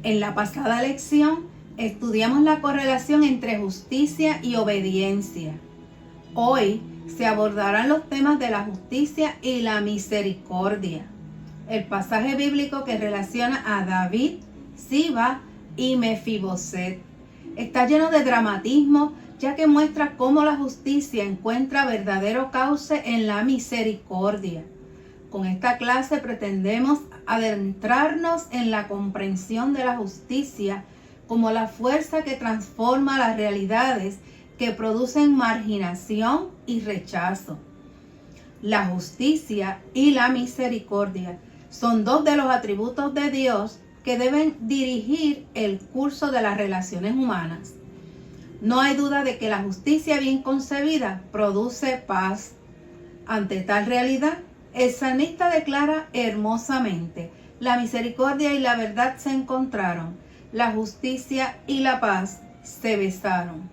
En la pasada lección estudiamos la correlación entre justicia y obediencia. Hoy se abordarán los temas de la justicia y la misericordia. El pasaje bíblico que relaciona a David, Siba y Mefiboset está lleno de dramatismo, ya que muestra cómo la justicia encuentra verdadero cauce en la misericordia. Con esta clase pretendemos adentrarnos en la comprensión de la justicia como la fuerza que transforma las realidades que producen marginación y rechazo. La justicia y la misericordia son dos de los atributos de Dios que deben dirigir el curso de las relaciones humanas. No hay duda de que la justicia bien concebida produce paz. Ante tal realidad, el salmista declara hermosamente: la misericordia y la verdad se encontraron, la justicia y la paz se besaron.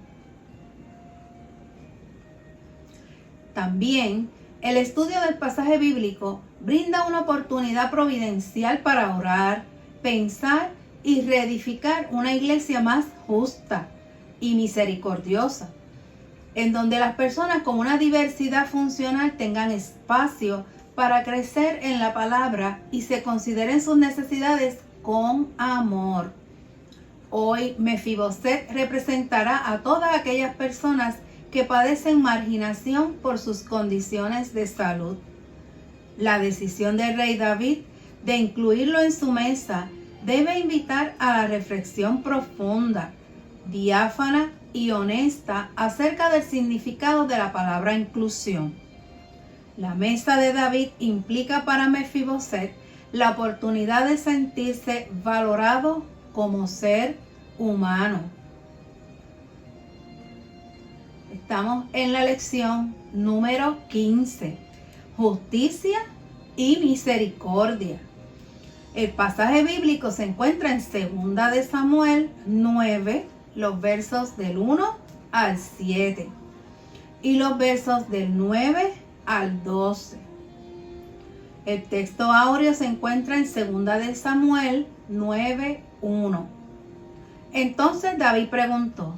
También, el estudio del pasaje bíblico brinda una oportunidad providencial para orar, pensar y reedificar una iglesia más justa y misericordiosa, en donde las personas con una diversidad funcional tengan espacio para crecer en la palabra y se consideren sus necesidades con amor. Hoy Mefiboset representará a todas aquellas personas que padecen marginación por sus condiciones de salud. La decisión del rey David de incluirlo en su mesa debe invitar a la reflexión profunda, diáfana y honesta acerca del significado de la palabra inclusión. La mesa de David implica para Mefiboset la oportunidad de sentirse valorado como ser humano. Estamos en la lección número 15, justicia y misericordia. El pasaje bíblico se encuentra en 2 de Samuel 9, los versos del 1 al 7 y los versos del 9 al 12. El texto áureo se encuentra en 2 de Samuel 9:1. Entonces David preguntó: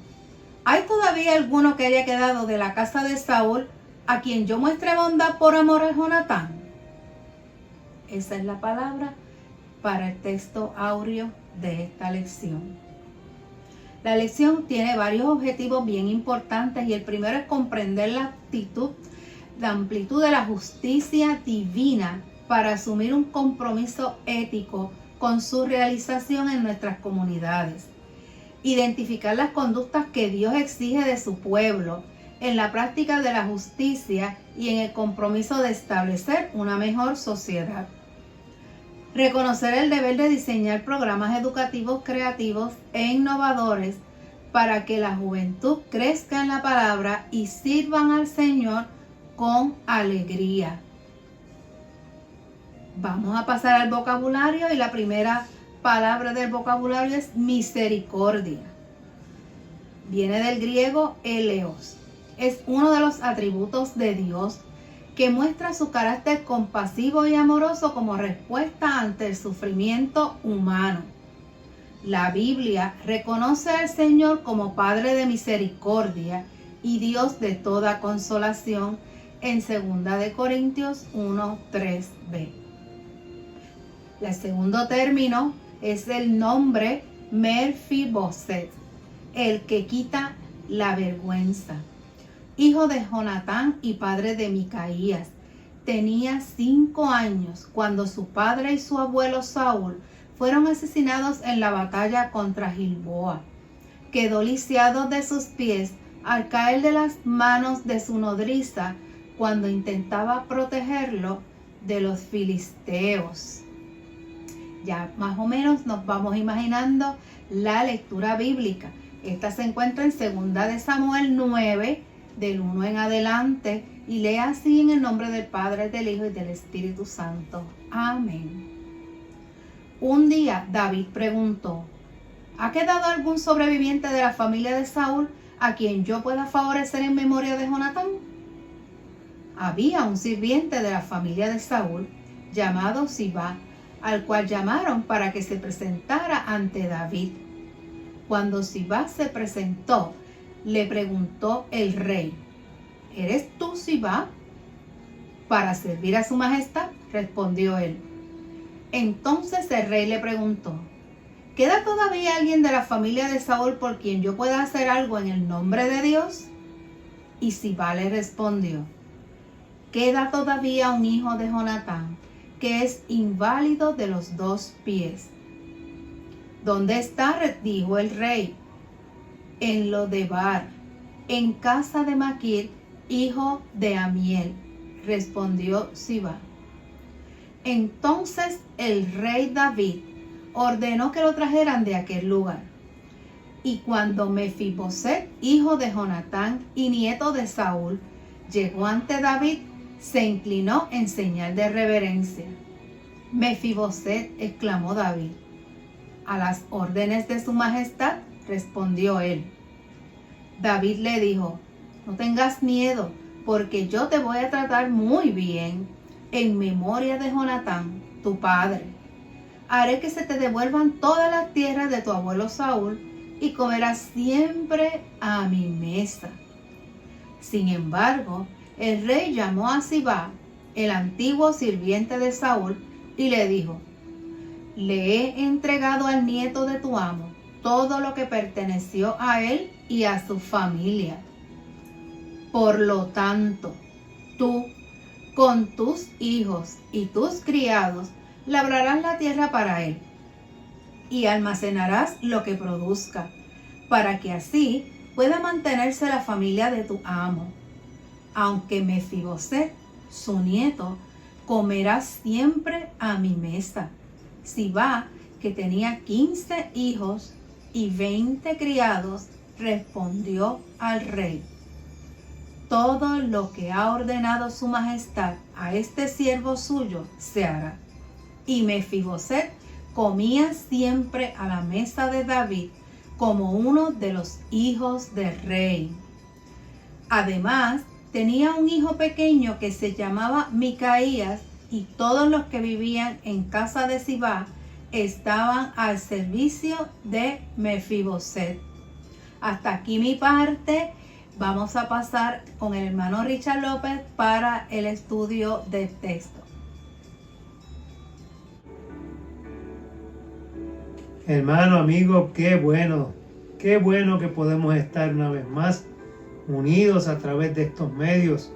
¿hay todavía alguno que haya quedado de la casa de Saúl a quien yo muestre bondad por amor a Jonatán? Esa es la palabra para el texto áureo de esta lección. La lección tiene varios objetivos bien importantes y el primero es comprender la amplitud de la justicia divina para asumir un compromiso ético con su realización en nuestras comunidades. Identificar las conductas que Dios exige de su pueblo en la práctica de la justicia y en el compromiso de establecer una mejor sociedad. Reconocer el deber de diseñar programas educativos creativos e innovadores para que la juventud crezca en la palabra y sirvan al Señor con alegría. Vamos a pasar al vocabulario y la primera palabra del vocabulario es misericordia. Viene del griego eleos. Es uno de los atributos de Dios que muestra su carácter compasivo y amoroso como respuesta ante el sufrimiento humano. La Biblia reconoce al Señor como Padre de misericordia y Dios de toda consolación en 2 de Corintios 1:3b. El segundo término es el nombre Mefiboset, el que quita la vergüenza. Hijo de Jonatán y padre de Micaías, tenía 5 años cuando su padre y su abuelo Saúl fueron asesinados en la batalla contra Gilboa. Quedó lisiado de sus pies al caer de las manos de su nodriza cuando intentaba protegerlo de los filisteos. Ya más o menos nos vamos imaginando la lectura bíblica. Esta se encuentra en 2 de Samuel 9, del 1 en adelante, y lee así: en el nombre del Padre, del Hijo y del Espíritu Santo. Amén. Un día David preguntó: ¿ha quedado algún sobreviviente de la familia de Saúl a quien yo pueda favorecer en memoria de Jonatán? Había un sirviente de la familia de Saúl llamado Siba, al cual llamaron para que se presentara ante David. Cuando Sibá se presentó, le preguntó el rey: ¿Eres tú, Sibá? Para servir a su majestad, respondió él. Entonces el rey le preguntó: ¿Queda todavía alguien de la familia de Saúl por quien yo pueda hacer algo en el nombre de Dios? Y Sibá le respondió: Queda todavía un hijo de Jonatán, que es inválido de los 2 pies. ¿Dónde está? Dijo el rey. En Lodebar, en casa de Maquir, hijo de Amiel, respondió Sibá. Entonces el rey David ordenó que lo trajeran de aquel lugar. Y cuando Mefiboset, hijo de Jonatán y nieto de Saúl, llegó ante David, se inclinó en señal de reverencia. Mefiboset, exclamó David. A las órdenes de su majestad, respondió él. David le dijo: No tengas miedo, porque yo te voy a tratar muy bien, en memoria de Jonatán, tu padre. Haré que se te devuelvan todas las tierras de tu abuelo Saúl, y comerás siempre a mi mesa. Sin embargo, el rey llamó a Sibá, el antiguo sirviente de Saúl, y le dijo: Le he entregado al nieto de tu amo todo lo que perteneció a él y a su familia. Por lo tanto, tú, con tus hijos y tus criados, labrarás la tierra para él y almacenarás lo que produzca, para que así pueda mantenerse la familia de tu amo. Aunque Mefiboset, su nieto, comerá siempre a mi mesa. Sibá, que tenía 15 hijos y 20 criados, respondió al rey: Todo lo que ha ordenado su majestad a este siervo suyo se hará. Y Mefiboset comía siempre a la mesa de David como uno de los hijos del rey. Además, tenía un hijo pequeño que se llamaba Micaías, y todos los que vivían en casa de Sibá estaban al servicio de Mefiboset. Hasta aquí mi parte. Vamos a pasar con el hermano Richard López para el estudio del texto. Hermano, amigo, qué bueno que podemos estar una vez más unidos a través de estos medios,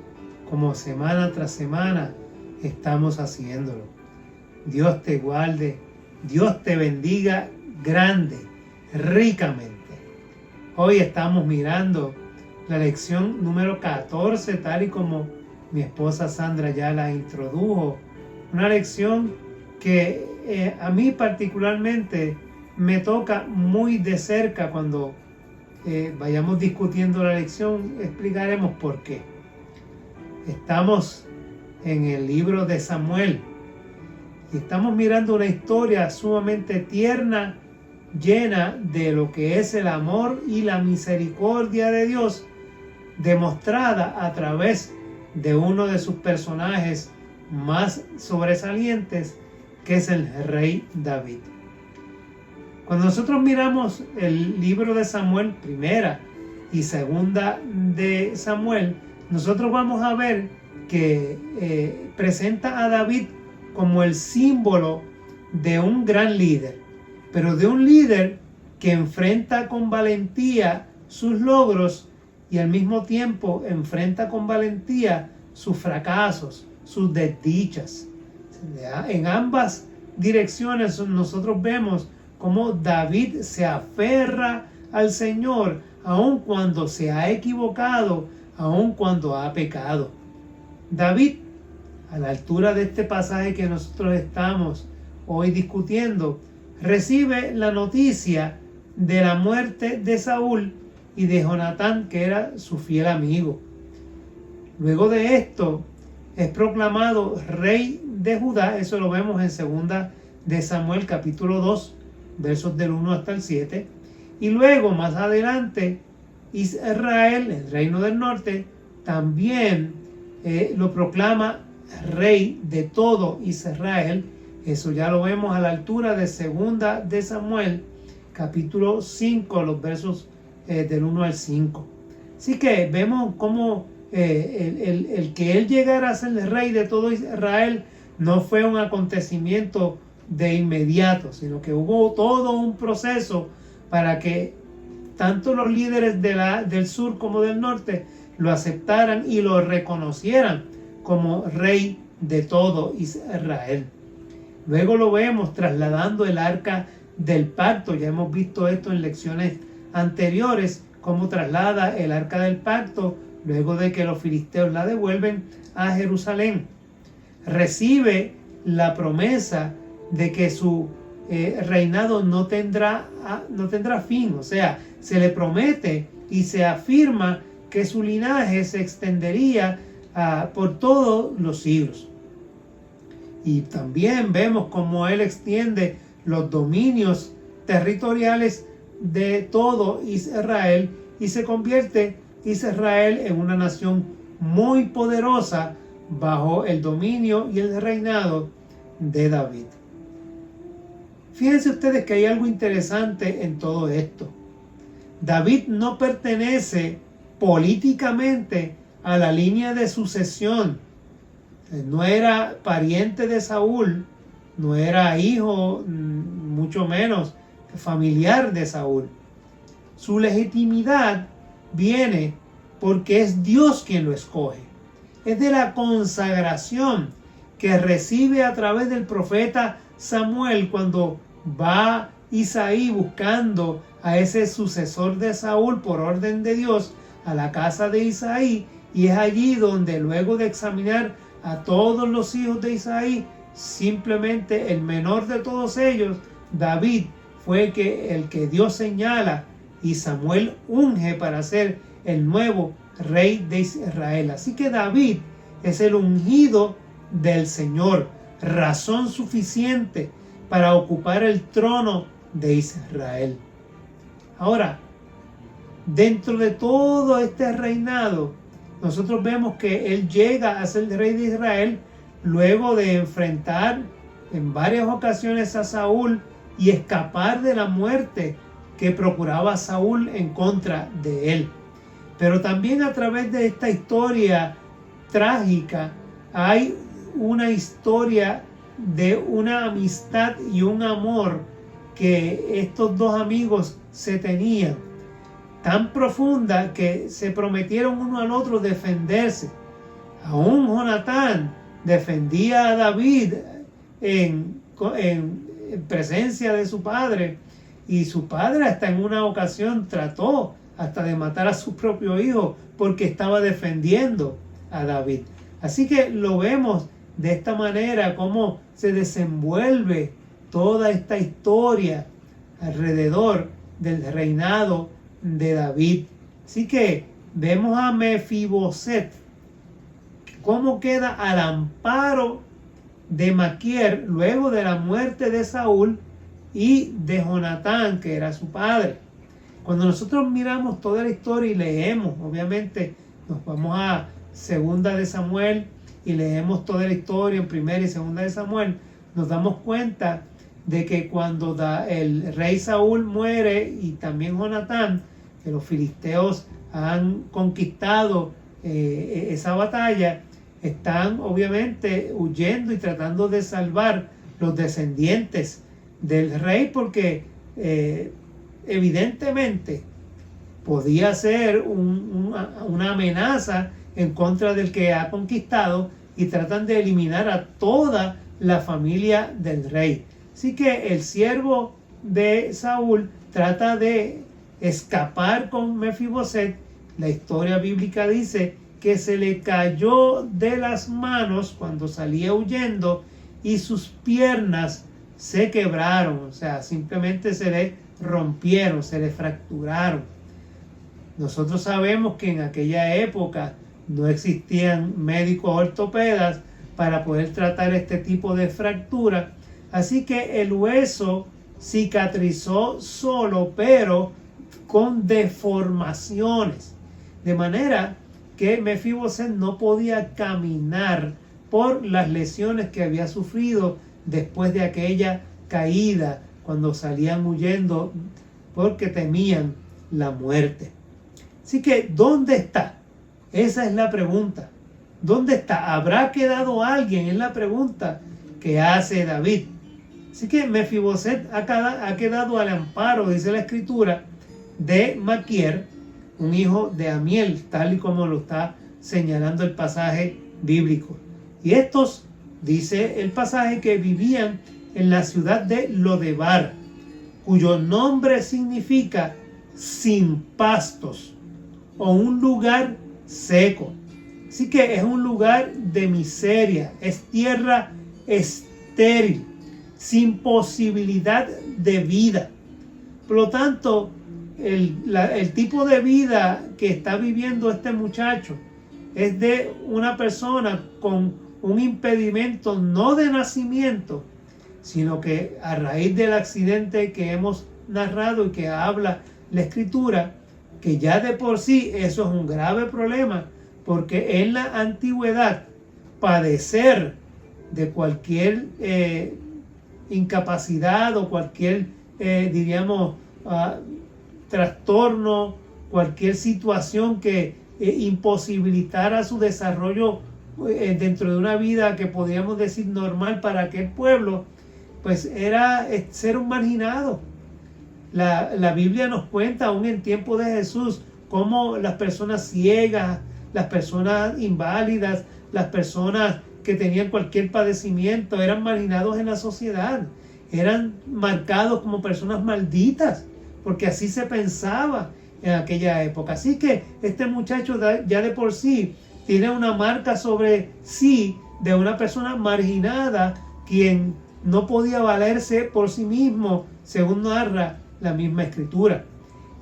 como semana tras semana estamos haciéndolo. Dios te guarde, Dios te bendiga grande, ricamente. Hoy estamos mirando la lección número 14, tal y como mi esposa Sandra ya la introdujo. Una lección que a mí particularmente me toca muy de cerca. Cuando vayamos discutiendo la lección, explicaremos por qué. Estamos en el libro de Samuel y estamos mirando una historia sumamente tierna, llena de lo que es el amor y la misericordia de Dios, demostrada a través de uno de sus personajes más sobresalientes, que es el rey David. Cuando nosotros miramos el libro de Samuel, primera y segunda de Samuel, nosotros vamos a ver que presenta a David como el símbolo de un gran líder, pero de un líder que enfrenta con valentía sus logros y al mismo tiempo enfrenta con valentía sus fracasos, sus desdichas. En ambas direcciones nosotros vemos cómo David se aferra al Señor aun cuando se ha equivocado, aun cuando ha pecado. David, a la altura de este pasaje que nosotros estamos hoy discutiendo, recibe la noticia de la muerte de Saúl y de Jonatán, que era su fiel amigo. Luego de esto es proclamado rey de Judá. Eso lo vemos en segunda de Samuel capítulo 2, versos del 1 hasta el 7. Y luego más adelante Israel, el reino del norte, también lo proclama rey de todo Israel Eso ya lo vemos a la altura de 2 de Samuel, capítulo 5, los versos del 1 al 5. Así que vemos cómo el que él llegara a ser el rey de todo Israel no fue un acontecimiento de inmediato, sino que hubo todo un proceso para que tanto los líderes del sur como del norte lo aceptaran y lo reconocieran como rey de todo Israel. Luego lo vemos trasladando el arca del pacto. Ya hemos visto esto en lecciones anteriores, cómo traslada el arca del pacto luego de que los filisteos la devuelven a Jerusalén. Recibe la promesa de que su reinado no tendrá fin. O sea, se le promete y se afirma que su linaje se extendería por todos los siglos. Y también vemos cómo él extiende los dominios territoriales de todo Israel y se convierte Israel en una nación muy poderosa bajo el dominio y el reinado de David. Fíjense ustedes que hay algo interesante en todo esto. David no pertenece políticamente a la línea de sucesión. No era pariente de Saúl, no era hijo, mucho menos familiar de Saúl. Su legitimidad viene porque es Dios quien lo escoge. Es de la consagración que recibe a través del profeta Samuel cuando va Isaí buscando a ese sucesor de Saúl por orden de Dios a la casa de Isaí, y es allí donde luego de examinar a todos los hijos de Isaí, simplemente el menor de todos ellos, David, fue el que Dios señala y Samuel unge para ser el nuevo rey de Israel. Así que David es el ungido del Señor, razón suficiente para ocupar el trono de Israel. Ahora, dentro de todo este reinado, nosotros vemos que él llega a ser rey de Israel luego de enfrentar en varias ocasiones a Saúl y escapar de la muerte que procuraba Saúl en contra de él. Pero también a través de esta historia trágica hay una historia de una amistad y un amor que estos dos amigos se tenían, tan profunda que se prometieron uno al otro defenderse. Aún Jonatán defendía a David en presencia de su padre, y su padre hasta en una ocasión trató hasta de matar a su propio hijo porque estaba defendiendo a David. Así que lo vemos de esta manera, cómo se desenvuelve toda esta historia alrededor del reinado de David. Así que vemos a Mefiboset cómo queda al amparo de Maquier luego de la muerte de Saúl y de Jonatán, que era su padre. Cuando nosotros miramos toda la historia y leemos, obviamente nos vamos a 2 de Samuel y leemos toda la historia en 1 y 2 de Samuel, nos damos cuenta de que cuando el rey Saúl muere y también Jonatán, que los filisteos han conquistado esa batalla, están obviamente huyendo y tratando de salvar los descendientes del rey, porque evidentemente podía ser una amenaza en contra del que ha conquistado, y tratan de eliminar a toda la familia del rey. Así que el siervo de Saúl trata de escapar con Mefiboset. La historia bíblica dice que se le cayó de las manos cuando salía huyendo y sus piernas se quebraron, o sea, simplemente se le rompieron, se le fracturaron. Nosotros sabemos que en aquella época no existían médicos ortopedas para poder tratar este tipo de fractura, así que el hueso cicatrizó solo, pero con deformaciones, de manera que Mefiboset no podía caminar por las lesiones que había sufrido después de aquella caída, cuando salían huyendo porque temían la muerte. Así que, ¿dónde está? Esa es la pregunta. ¿Dónde está? ¿Habrá quedado alguien? Es la pregunta que hace David. Así que Mefiboset ha quedado al amparo, dice la escritura, de Maquier, un hijo de Amiel, tal y como lo está señalando el pasaje bíblico. Y estos, dice el pasaje, que vivían en la ciudad de Lodebar, cuyo nombre significa sin pastos o un lugar seco. Así que es un lugar de miseria, es tierra estéril, sin posibilidad de vida. Por lo tanto, el tipo de vida que está viviendo este muchacho es de una persona con un impedimento no de nacimiento, sino que a raíz del accidente que hemos narrado y que habla la escritura, que ya de por sí eso es un grave problema, porque en la antigüedad padecer de cualquier incapacidad o cualquier, trastorno, cualquier situación que imposibilitara su desarrollo dentro de una vida que podríamos decir normal para aquel pueblo, pues era ser un marginado. La Biblia nos cuenta, aún en tiempo de Jesús, cómo las personas ciegas, las personas inválidas, las personas que tenían cualquier padecimiento eran marginados en la sociedad, eran marcados como personas malditas, porque así se pensaba en aquella época. Así que este muchacho ya de por sí tiene una marca sobre sí de una persona marginada, quien no podía valerse por sí mismo, según narra la misma escritura.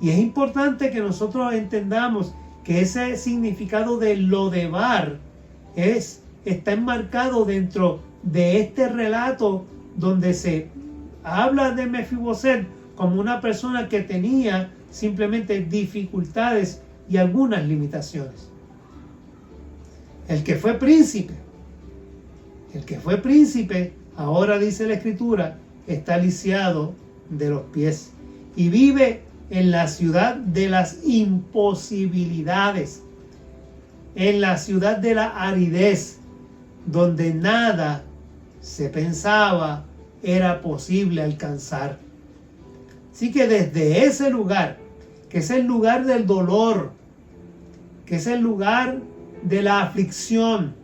Y es importante que nosotros entendamos que ese significado de Lodebar está enmarcado dentro de este relato, donde se habla de Mefiboset como una persona que tenía simplemente dificultades y algunas limitaciones. El que fue príncipe, ahora dice la escritura, está lisiado de los pies y vive en la ciudad de las imposibilidades, en la ciudad de la aridez, donde nada se pensaba era posible alcanzar. Así que desde ese lugar, que es el lugar del dolor, que es el lugar de la aflicción,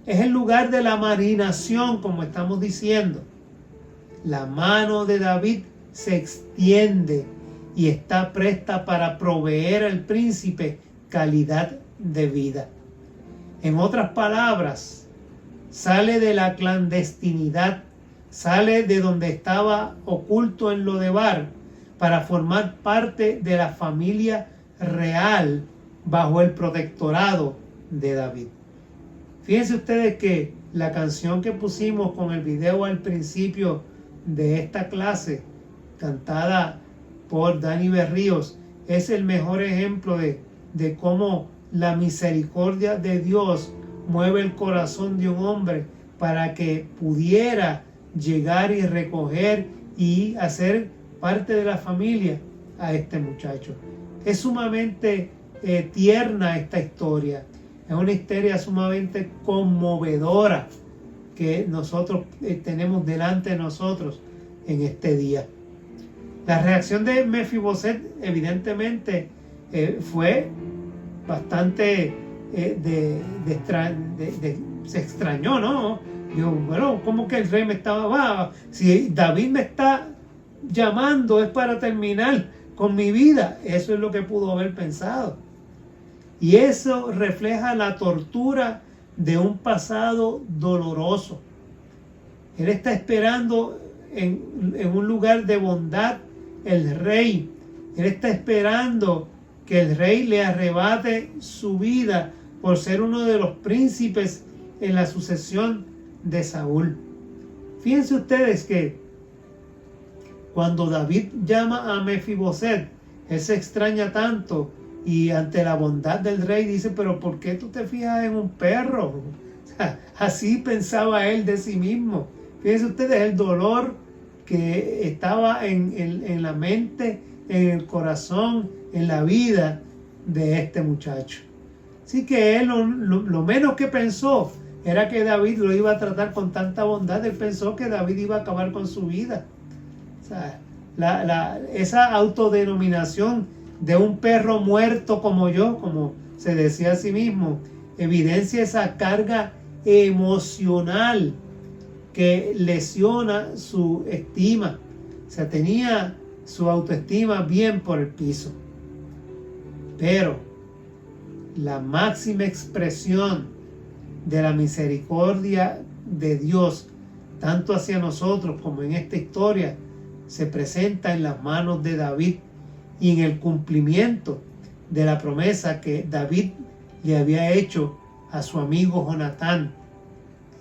es el lugar de la marginación, como estamos diciendo, la mano de David se extiende y está presta para proveer al príncipe calidad de vida. En otras palabras, sale de la clandestinidad, sale de donde estaba oculto en Lodebar, para formar parte de la familia real bajo el protectorado de David. Fíjense ustedes que la canción que pusimos con el video al principio de esta clase, cantada por Dani Berríos, es el mejor ejemplo de cómo la misericordia de Dios mueve el corazón de un hombre para que pudiera llegar y recoger y hacer parte de la familia a este muchacho. Es sumamente tierna esta historia. Es una historia sumamente conmovedora que nosotros tenemos delante de nosotros en este día. La reacción de Mefiboset evidentemente fue bastante se extrañó, ¿no? Digo, bueno, ¿cómo que el rey me estaba? Si David me está llamando es para terminar con mi vida. Eso es lo que pudo haber pensado. Y eso refleja la tortura de un pasado doloroso. Él está esperando en un lugar de bondad el rey. Él está esperando que el rey le arrebate su vida por ser uno de los príncipes en la sucesión de Saúl. Fíjense ustedes que cuando David llama a Mefiboset, él se extraña tanto y ante la bondad del rey dice, pero ¿por qué tú te fijas en un perro? O sea, así pensaba él de sí mismo. Fíjense ustedes el dolor que estaba en la mente, en el corazón, en la vida de este muchacho. Así que él lo menos que pensó era que David lo iba a tratar con tanta bondad. Él pensó que David iba a acabar con su vida. O sea, esa autodenominación de un perro muerto como yo, como se decía a sí mismo, evidencia esa carga emocional que lesiona su estima. O sea, tenía su autoestima bien por el piso. Pero la máxima expresión de la misericordia de Dios, tanto hacia nosotros como en esta historia, se presenta en las manos de David y en el cumplimiento de la promesa que David le había hecho a su amigo Jonatán,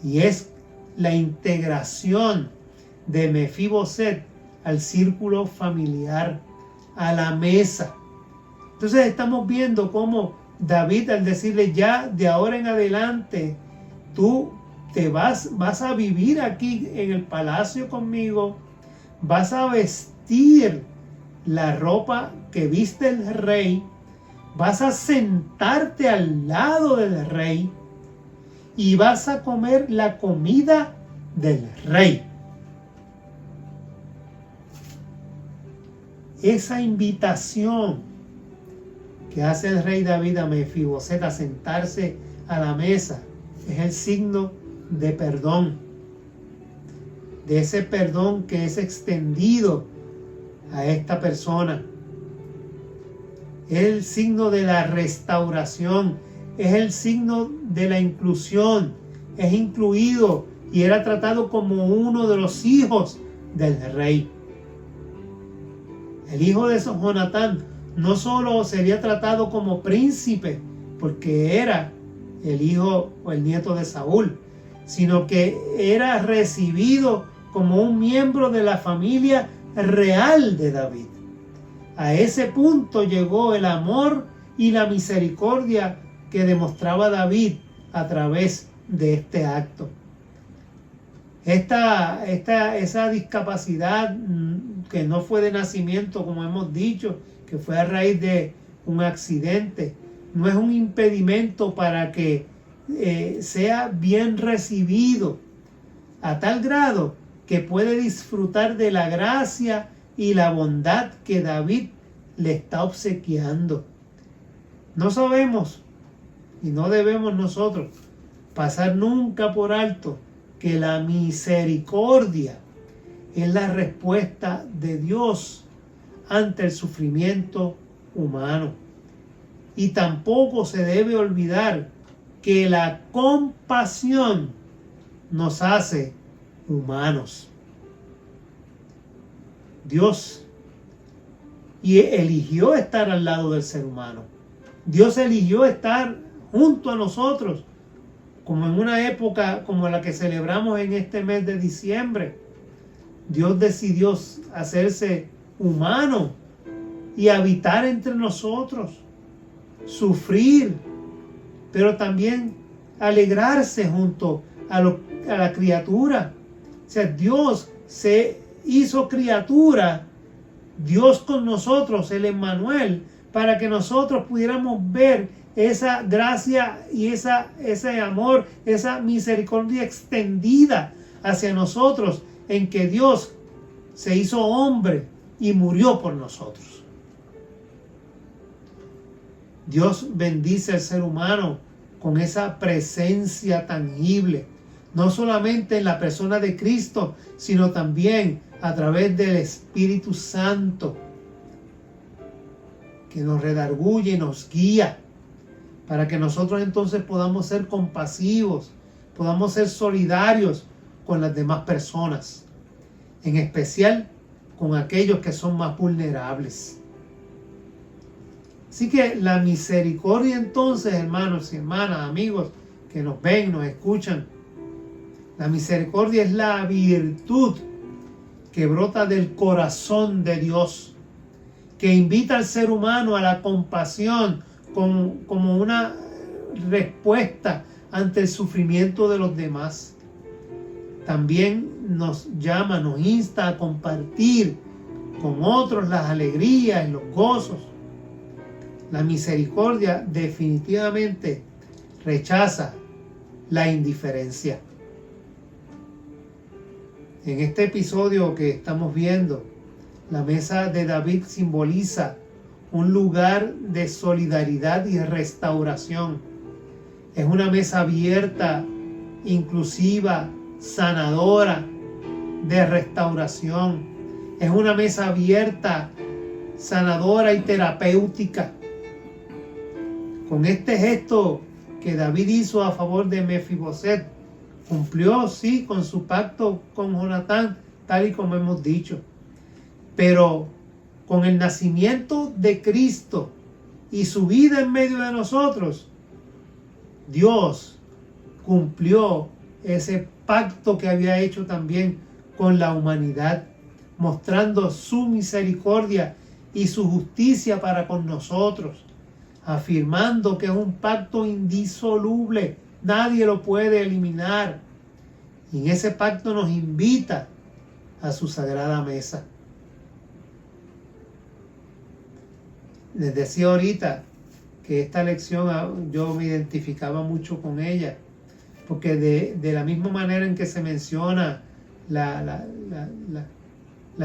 y es la integración de Mefiboset al círculo familiar, a la mesa. Entonces estamos viendo cómo David, al decirle ya de ahora en adelante, tú te vas a vivir aquí en el palacio conmigo, vas a vestir la ropa que viste el rey, vas a sentarte al lado del rey y vas a comer la comida del rey. Esa invitación que hace el rey David a Mefiboset a sentarse a la mesa es el signo de perdón, de ese perdón que es extendido a esta persona. Es el signo de la restauración, es el signo de la inclusión, es incluido y era tratado como uno de los hijos del rey. El hijo de Jonatán no solo sería tratado como príncipe, porque era el hijo o el nieto de Saúl, sino que era recibido como un miembro de la familia real de David. A ese punto llegó el amor y la misericordia que demostraba David a través de este acto. Esa discapacidad que no fue de nacimiento, como hemos dicho, que fue a raíz de un accidente, no es un impedimento para que sea bien recibido, a tal grado que puede disfrutar de la gracia y la bondad que David le está obsequiando. No sabemos y no debemos nosotros pasar nunca por alto que la misericordia es la respuesta de Dios ante el sufrimiento humano. Y tampoco se debe olvidar que la compasión nos hace humanos. Dios eligió estar al lado del ser humano. Dios eligió estar junto a nosotros, como en una época como la que celebramos en este mes de diciembre. Dios decidió hacerse humano y habitar entre nosotros, sufrir, pero también alegrarse junto a la criatura. O sea, Dios se hizo criatura, Dios con nosotros, el Emmanuel, para que nosotros pudiéramos ver esa gracia y ese amor, esa misericordia extendida hacia nosotros, en que Dios se hizo hombre y murió por nosotros. Dios bendice al ser humano con esa presencia tangible, no solamente en la persona de Cristo, sino también a través del Espíritu Santo, que nos redarguye y nos guía, para que nosotros entonces podamos ser compasivos, podamos ser solidarios con las demás personas, en especial con aquellos que son más vulnerables. Así que la misericordia entonces, hermanos y hermanas, amigos que nos ven, nos escuchan, la misericordia es la virtud que brota del corazón de Dios, que invita al ser humano a la compasión como una respuesta ante el sufrimiento de los demás. También nos llama, nos insta a compartir con otros las alegrías y los gozos. La misericordia definitivamente rechaza la indiferencia. En este episodio que estamos viendo, la mesa de David simboliza un lugar de solidaridad y restauración. Es una mesa abierta, inclusiva, sanadora, de restauración. Es una mesa abierta, sanadora y terapéutica. Con este gesto que David hizo a favor de Mefiboset, cumplió, sí, con su pacto con Jonatán, tal y como hemos dicho. Pero con el nacimiento de Cristo y su vida en medio de nosotros, Dios cumplió ese pacto que había hecho también con la humanidad, mostrando su misericordia y su justicia para con nosotros, afirmando que es un pacto indisoluble, nadie lo puede eliminar. Y en ese pacto nos invita a su sagrada mesa. Les decía ahorita que esta lección yo me identificaba mucho con ella, porque de la misma manera en que se menciona las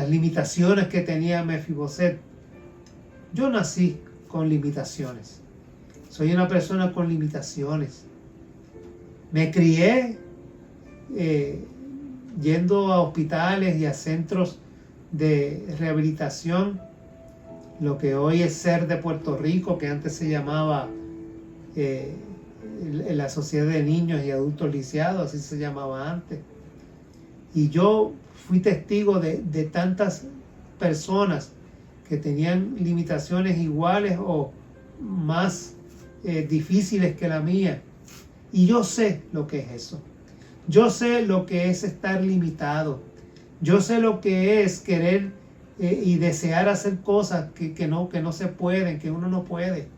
limitaciones que tenía Mefiboset, yo nací con limitaciones. Soy una persona con limitaciones. Me crié yendo a hospitales y a centros de rehabilitación, lo que hoy es SER de Puerto Rico, que antes se llamaba la Sociedad de Niños y Adultos Lisiados, así se llamaba antes. Y yo fui testigo de tantas personas que tenían limitaciones iguales o más difíciles que la mía. Y yo sé lo que es eso. Yo sé lo que es estar limitado. Yo sé lo que es querer y desear hacer cosas que no se pueden, que uno no puede.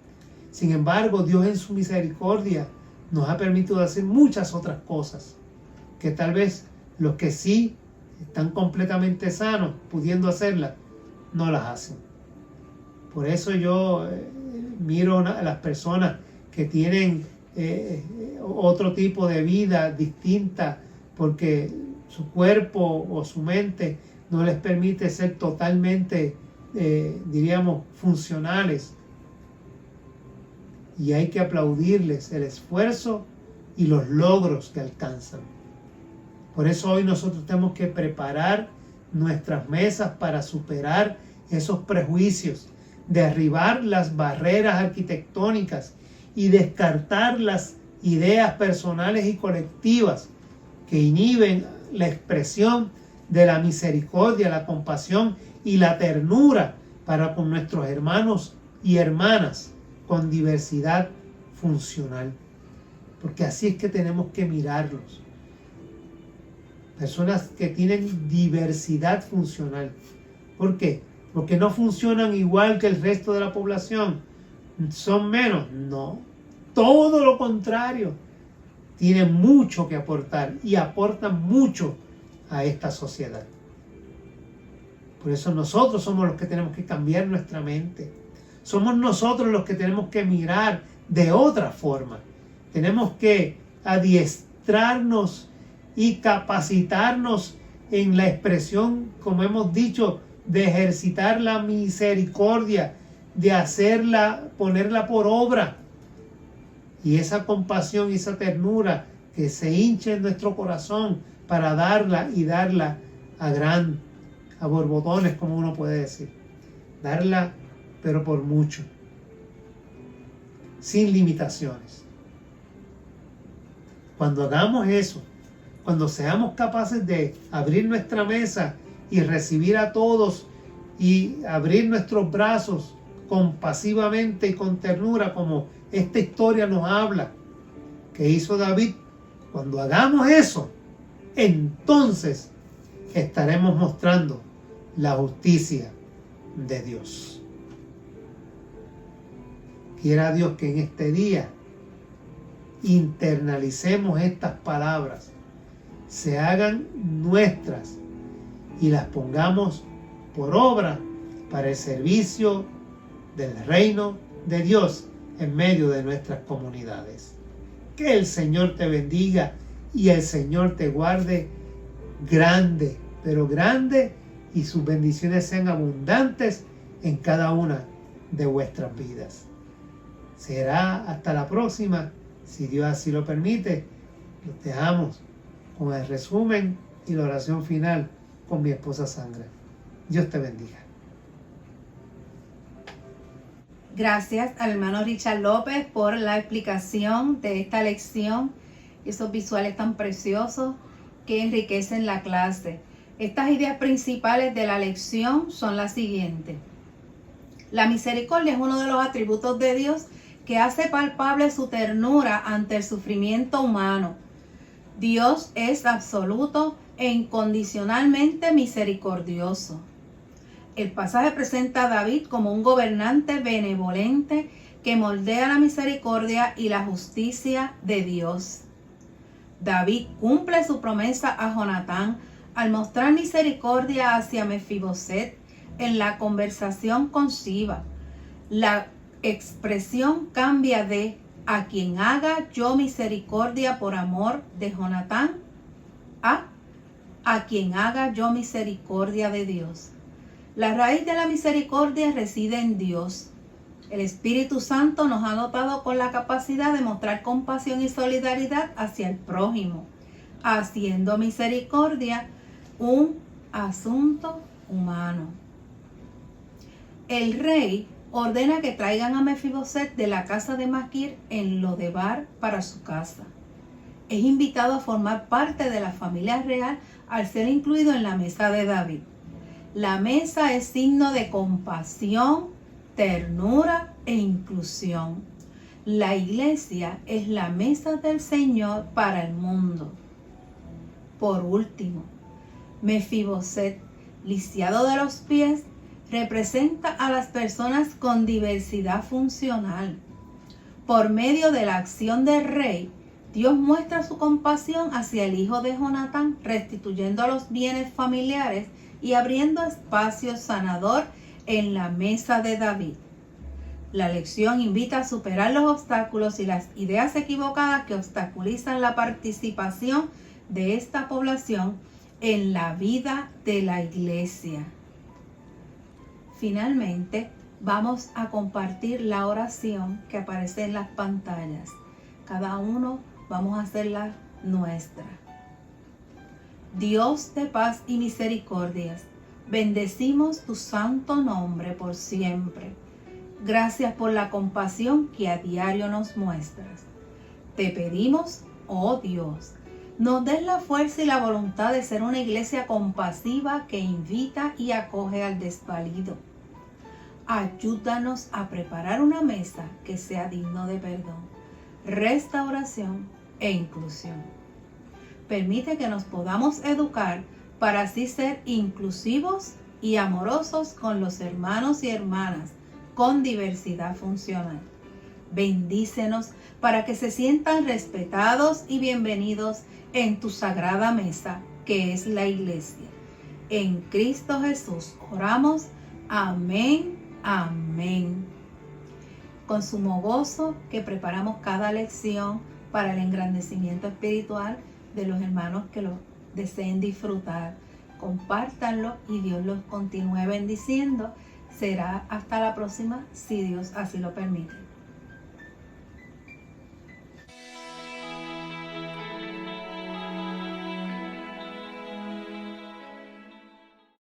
Sin embargo, Dios en su misericordia nos ha permitido hacer muchas otras cosas que tal vez los que sí están completamente sanos, pudiendo hacerlas, no las hacen. Por eso yo miro a las personas que tienen otro tipo de vida distinta, porque su cuerpo o su mente no les permite ser totalmente, diríamos, funcionales. Y hay que aplaudirles el esfuerzo y los logros que alcanzan. Por eso hoy nosotros tenemos que preparar nuestras mesas para superar esos prejuicios, derribar las barreras arquitectónicas y descartar las ideas personales y colectivas que inhiben la expresión de la misericordia, la compasión y la ternura para con nuestros hermanos y hermanas con diversidad funcional. Porque así es que tenemos que mirarlos. Personas que tienen diversidad funcional. ¿Por qué? Porque no funcionan igual que el resto de la población. ¿Son menos? No. Todo lo contrario. Tienen mucho que aportar y aportan mucho a esta sociedad. Por eso nosotros somos los que tenemos que cambiar nuestra mente. Somos nosotros los que tenemos que mirar de otra forma. Tenemos que adiestrarnos y capacitarnos en la expresión, como hemos dicho, de ejercitar la misericordia, de hacerla, ponerla por obra. Y esa compasión y esa ternura que se hinche en nuestro corazón para darla y darla a borbotones, como uno puede decir. Darla, pero por mucho. Sin limitaciones. Cuando hagamos eso, cuando seamos capaces de abrir nuestra mesa y recibir a todos y abrir nuestros brazos compasivamente y con ternura, como esta historia nos habla que hizo David, cuando hagamos eso, entonces estaremos mostrando la justicia de Dios. Quiera Dios que en este día internalicemos estas palabras, se hagan nuestras y las pongamos por obra para el servicio del reino de Dios en medio de nuestras comunidades. Que el Señor te bendiga y el Señor te guarde grande, pero grande, y sus bendiciones sean abundantes en cada una de vuestras vidas. Será hasta la próxima, si Dios así lo permite. Los dejamos con el resumen y la oración final con mi esposa Sandra. Dios te bendiga. Gracias al hermano Richard López por la explicación de esta lección, esos visuales tan preciosos que enriquecen la clase. Estas ideas principales de la lección son las siguientes. La misericordia es uno de los atributos de Dios que hace palpable su ternura ante el sufrimiento humano. Dios es absoluto e incondicionalmente misericordioso. El pasaje presenta a David como un gobernante benevolente que moldea la misericordia y la justicia de Dios. David cumple su promesa a Jonatán al mostrar misericordia hacia Mefiboset en la conversación con Siba. La expresión cambia de "a quien haga yo misericordia por amor de Jonatán" a quien haga yo misericordia de Dios. La raíz de la misericordia reside en Dios. El Espíritu Santo nos ha dotado con la capacidad de mostrar compasión y solidaridad hacia el prójimo, haciendo misericordia un asunto humano. El rey ordena que traigan a Mefiboset de la casa de Maquir en Lodebar para su casa. Es invitado a formar parte de la familia real al ser incluido en la mesa de David. La mesa es signo de compasión, ternura e inclusión. La iglesia es la mesa del Señor para el mundo. Por último, Mefiboset, lisiado de los pies, representa a las personas con diversidad funcional. Por medio de la acción del rey, Dios muestra su compasión hacia el hijo de Jonatán, restituyendo los bienes familiares y abriendo espacio sanador en la mesa de David. La lección invita a superar los obstáculos y las ideas equivocadas que obstaculizan la participación de esta población en la vida de la iglesia. Finalmente, vamos a compartir la oración que aparece en las pantallas. Cada uno vamos a hacerla nuestra. Dios de paz y misericordias, bendecimos tu santo nombre por siempre. Gracias por la compasión que a diario nos muestras. Te pedimos, oh Dios, nos des la fuerza y la voluntad de ser una iglesia compasiva que invita y acoge al desvalido. Ayúdanos a preparar una mesa que sea digno de perdón, restauración e inclusión. Permite que nos podamos educar para así ser inclusivos y amorosos con los hermanos y hermanas con diversidad funcional. Bendícenos para que se sientan respetados y bienvenidos en tu sagrada mesa, que es la iglesia. En Cristo Jesús oramos. Amén, amén. Con sumo gozo que preparamos cada lección para el engrandecimiento espiritual de los hermanos que lo deseen disfrutar. Compártanlo y Dios los continúe bendiciendo. Será hasta la próxima, si Dios así lo permite.